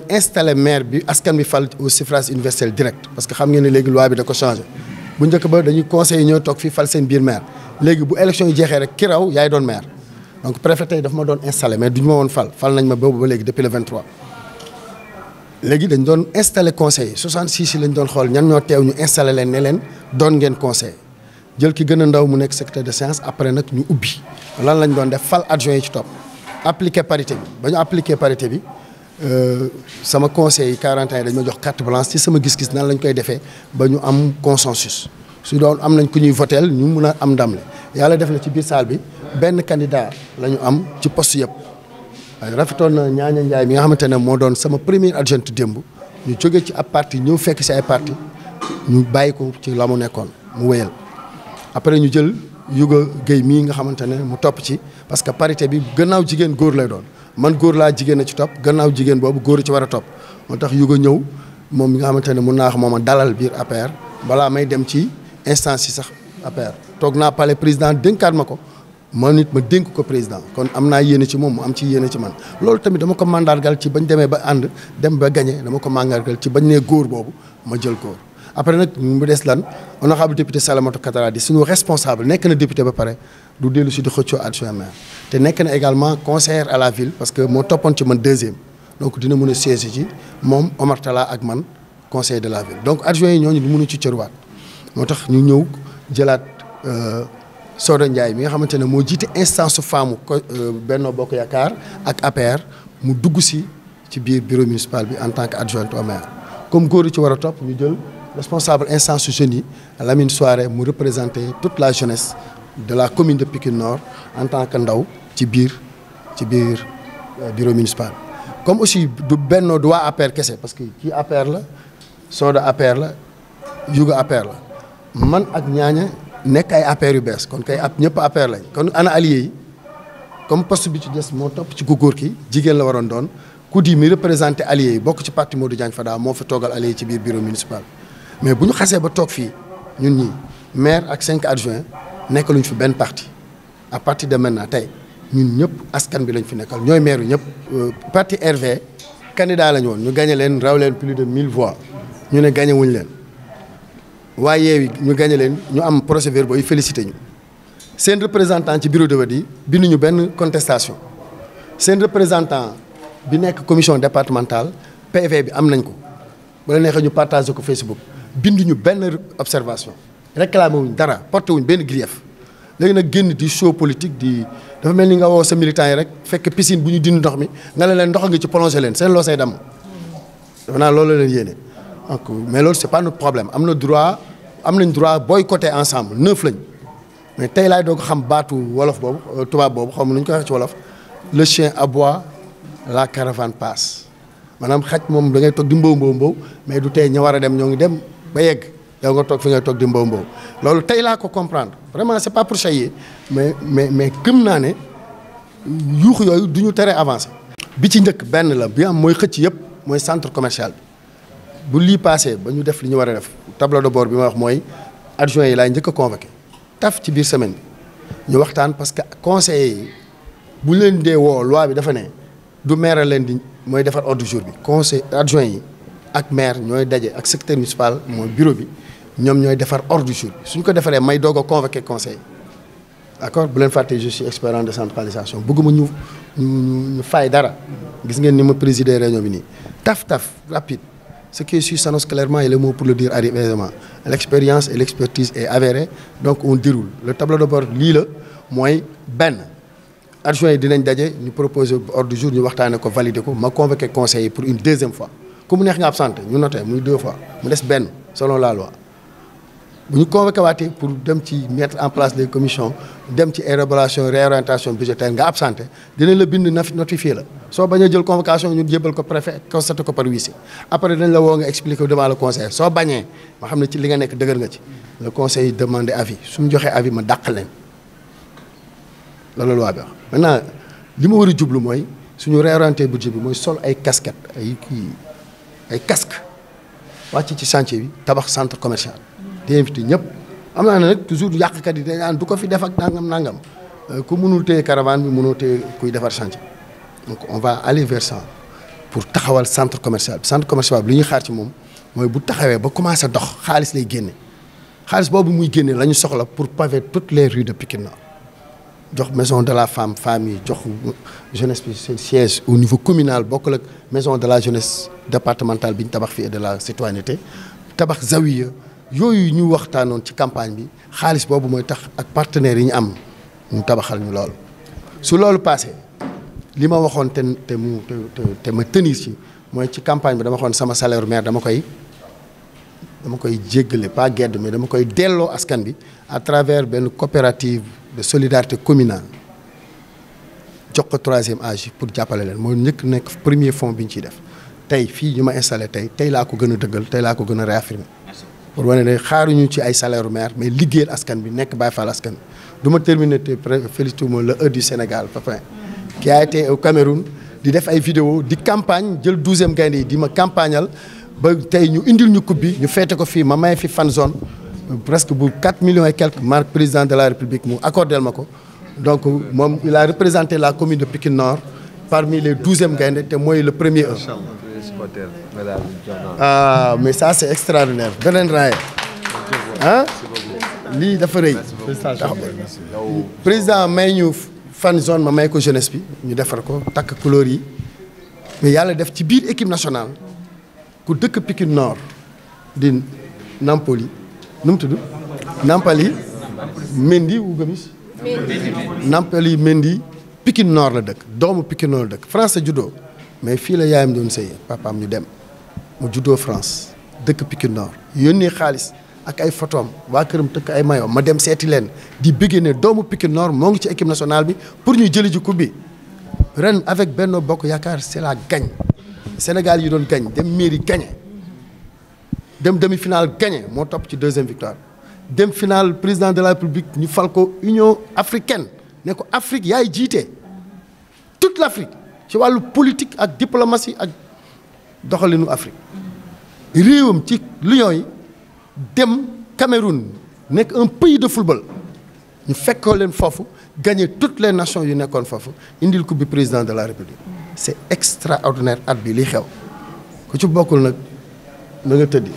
installé maire bi askan bi fal au suffrage universel direct parce que xam ngeen ne léegi loi bi da ko changé bu njëkk ba dañuy conseiller ñoo toog fii fal seen biir maire léegi bu élection yi jeexee rek ki raw yaay doon maire donc préfet tey dafa ma doon installé mais duñu ma woon fal nañ ma boobu ba léegi depuis le 23. léegi dañ doon installé conseil 66 yi lañ doon xool ñan ñoo teew ñu installé leen ne leen doon ngeen conseil jël ki gën a ndaw mu nekk secrétaire de séance après nag ñu ubbi lan lañ doon def fal adjoint yi ci topp appliqué parité bi ba ñu appliqué parité bi sama conseil yi 40 ans yi dañ ma jox carte blanche ci sama gis-gis nan lañ koy defee ba ñu am consensus su doon am nañ ku ñuy voteel ñu mun a am ndam le yàlla def na ci biir salle bi benn candidat la ñu am ci poste yëpp waaye rafetoon na Ñaaña Njaay mi nga xamante ne moo doon sama premier adjoint démb ñu jóge ci ab parti ñëw fekk si ay parti ñu bàyyi ko ci la mu nekkoon mu wéyal après ñu jël Yuga Guèye mii nga xamante ne mu topp ci parce que parité bi gannaaw jigéen góor lay doon man góor laa jigéen a ci topp gannaaw jigéen boobu góor ci war a topp moo tax Yuga ñëw moom mi nga xamante ne mun naa wax moom a dalal biir APR balaa may dem ci instance yi sax APR toog naa palais président dénkaat ma ko man nit ma dénk ko président kon am naa yéene ci moom mu am ci yéene ci man loolu tamit dama ko mandargal ci bañ demee ba ànd dem ba gagné dama ko mandargal ci bañ nee góor boobu ma jël góor après nag mu des lan honorable député Salamata Katara di suñu responsable nekk na député ba pare du dellu si di xëccoo adjoint maire te nekk na également conseiller à la ville parce que moo toppoon ci man deuxième donc dina mën a siéger ci moom Omar Talla ak man conseiller de la ville donc adjoint yi ñooñu du mënu ci cëruwaat moo tax ñu ñëw jëlaat Soda Ndiaye mi nga xamante ne moo jiite instance femme Benno Bokk Yaakaar ak APR mu dugg si ci biir bureau municipal bi en tant que adjoint au maire comme góor yi ci war a topp ñu jël responsable instance jeunes yi Lamine Soirée mu représenter toute la jeunesse de la commune de Pikine Nord en tant que ndaw ci biir bureau municipal. comme aussi du Benno du waa APR kese parce que kii APR la Soda APR la Yuga APR la man ak Ñaaña nekk ay APR yu bees kon kay ñëpp APR lañ kon ana allié yi comme poste bi ci des moo topp ci ku góor ki jigéen la waroon doon ku di mi représenté allié yi bokk ci parti Modou Diagne Fada moo fa toogal allié yi ci biir bureau municipal. mais bu ñu xasee ba toog fii ñun ñii maire ak 5 adjoints nekk luñ fi benn parti à partir de maintenant tey ñun ñëpp askan bi lañ fi nekkal ñooy maire yu ñëpp. parti RV candidat lañu woon ñu gagné leen raw leen plus de 1000 voix ñu ne gagné wuñ leen waaye Yewwi ñu gagné leen ñu am procès-verbaux yi félicité ñu seen représentant ci bureau de vote yi binduñu benn contestation seen représentant bi nekk commission départementale PV bi am nañ ko bu la neexee ñu partagé ko Facebook. binduñu benn observation réclamé wuñ dara porté wuñ benn grief léegi nag génn di show politique di dafa mel ni nga woo sa militant yi rek fekk piscine bu ñu dindi ndox mi nga leen ndox nga ci plongé leen seen loo say damm dafa naa loolu la leen yéene donc mais loolu c'est pas notre problème am nañ droit boycotter ensemble 9 lañ mais tey laay doog xam baatu wolof boobu tubaab boobu xaw ma nu ñu ko waxee ci wolof le chien aboie la caravane passe maanaam xaj moom da ngay toog di mbow mais du tey ña war a dem ñoo ngi dem ba yegg yow nga toog fi ngay toog di mbow loolu tey laa ko comprendre vraiment c'est pas pour chailler mais gëm naa ne yuuxu yooyu du ñu tere avancer. bi ci njëkk benn la bi am mooy xëcc yëpp mooy centre commercial bi bu lii passé ba ñu def li ñu war a def tableau de bord bi ma wax mooy adjoint yi laay njëkk a convoqué taf ci biir semaine bi ñu waxtaan parce que conseillers yi bu ñu leen dee woo loi bi dafa ne du maire leen di mooy defar ordre du jour bi conseil adjoint yi ak maire ñooy daje ak secrétaire municipal mooy bureau bi ñoom ñooy defar ordre du jour bi suñ ko defaree may doog a convoqué conseil d'accord bu leen fàtte je suis expert en décentralisation bëgguma ñu fay dara gis ngeen ni ma présider réunion bi nii taf rapide ce qui suit s'annonce clairement et le mot pour le dire arrive aisément l'expérience et l'expertise est avérée donc on déroule le tableau de bord lii la mooy benn adjoint yi dinañ daje ñu proposer ordre du jour ñu waxtaanee ko valider ko ma convoqué conseil pour une deuxième fois ku mu neex nga absenté ñu noté muy 2 fois mu des benn selon la loi bu ñu convoqué waatee pour dem ci mettre en place des commissions dem ci élaboration réorientation budgétaire nga absenté dinañ la bind notifié la soo bañee jël convocation ñu jébal ko préfet constaté ko par huissier après dañ la woo nga expliquer devant le conseil soo bañee ma xam ne ci li nga nekk dëgër nga ci le conseil demandé avis su mu joxee avis ma dàq leen loolu la loi bi wax maintenant li ma war a jublu mooy suñu réorienté budget bi mooy sol ay casquette ay casque wàcc ci chantier bi tabax centre commercial di invité ñëpp am naa ne nag toujours yàqkat yi dañ naan du ko fi def ak nangam ku mënul téye caravane bi mënoo téye kuy defar chantier donc on va aller vers ça pour taxawal centre commercial bi li ñuy xaar ci moom mooy bu taxawee ba commencé dox xaalis lay génne xaalis boobu muy génne la ñu soxla pour paver toutes les rues de Pikine Nord jox maison de la femme yi jox jeunesse bi seen siège au niveau communal bokkul ak maison de la jeunesse départementale bi ñu tabax fii et de la citoyenneté tabax zawiya yooyu ñu waxtaanoon ci campagne bi xaalis boobu mooy tax ak partenaires yi ñu am ñu tabaxal ñu loolu su loolu passé li ma waxoon te ma tenir ci mooy ci campagne bi dama waxoon sama salaire maire dama koy jéggale pas gedd mais dama koy delloo askan bi à travers benn coopérative de solidarité communale jox ko 3e âge pour jàppale leen mooy njëkk nekk premier fonds bi ñu ciy def tey fii ñu ma installé tey laa ko gën a dëggal tey laa ko gën a réaffirmer pour wane ne xaaruñu ci ay salaire maire mais liggéeyal askan bi nekk Baye Fall askan bi du ma terminer te félicité ma le du Sénégal Papin qui a été au Cameroun di def ay vidéo di campagne jël 12e gaynde yi di ma campagnal ba tey ñu indil ñu coupe bi ñu feete ko fii ma may fi fan zone presque bu 4 millions et quelques marque président de la République mu accordel ma ko donc moom il a représenté la commune de Pikine Nord parmi les 12e gaynde te mooy le premier ah mais ça c'est extraordinaire beneen raaye ah lii dafa rëy président may ñu fan zone ma may ko jeunesse bi ñu defar ko takk couleur yi mais yàlla def ci biir équipe nationale ku dëkk Pikine Nord di Nampoli nu mu tudd Nampali Mendy wu Gomis Nampali Mendy Pikine Nord la dëkk doomu Pikine Nord la dëkk France la juddoo mais fii la yaayam doon sëy papaam ñu dem mu juddoo France dëkk Pikine Nord yónnee xaalis ak ay photom waa këram tëkk ay mayo ma dem seeti leen di bëggee ne doomu Pikine Nord moo ngi ci équipe nationale bi pour ñu jëli ji coupe bi ren avec Benno Bokk Yaakaar c'est la gagne Sénégal yi doon gagne dem mairie gagné dem demi-finale gagné moo topp ci 2e victoire dem finale président de la République ñu fal ko Union africaine ne ko Afrique yaay jiite toute l'Afrique ci wàllu politique ak diplomatie ak doxalinu Afrique réewam ci Lions yi dem Cameroun nekk un pays de football ñu fekkoo leen foofu gagner toutes les nations yu nekkoon foofu indil coupe bi président de la République c'est extraordinaire at bi li xew ku ci bokkul nag na nga tëddi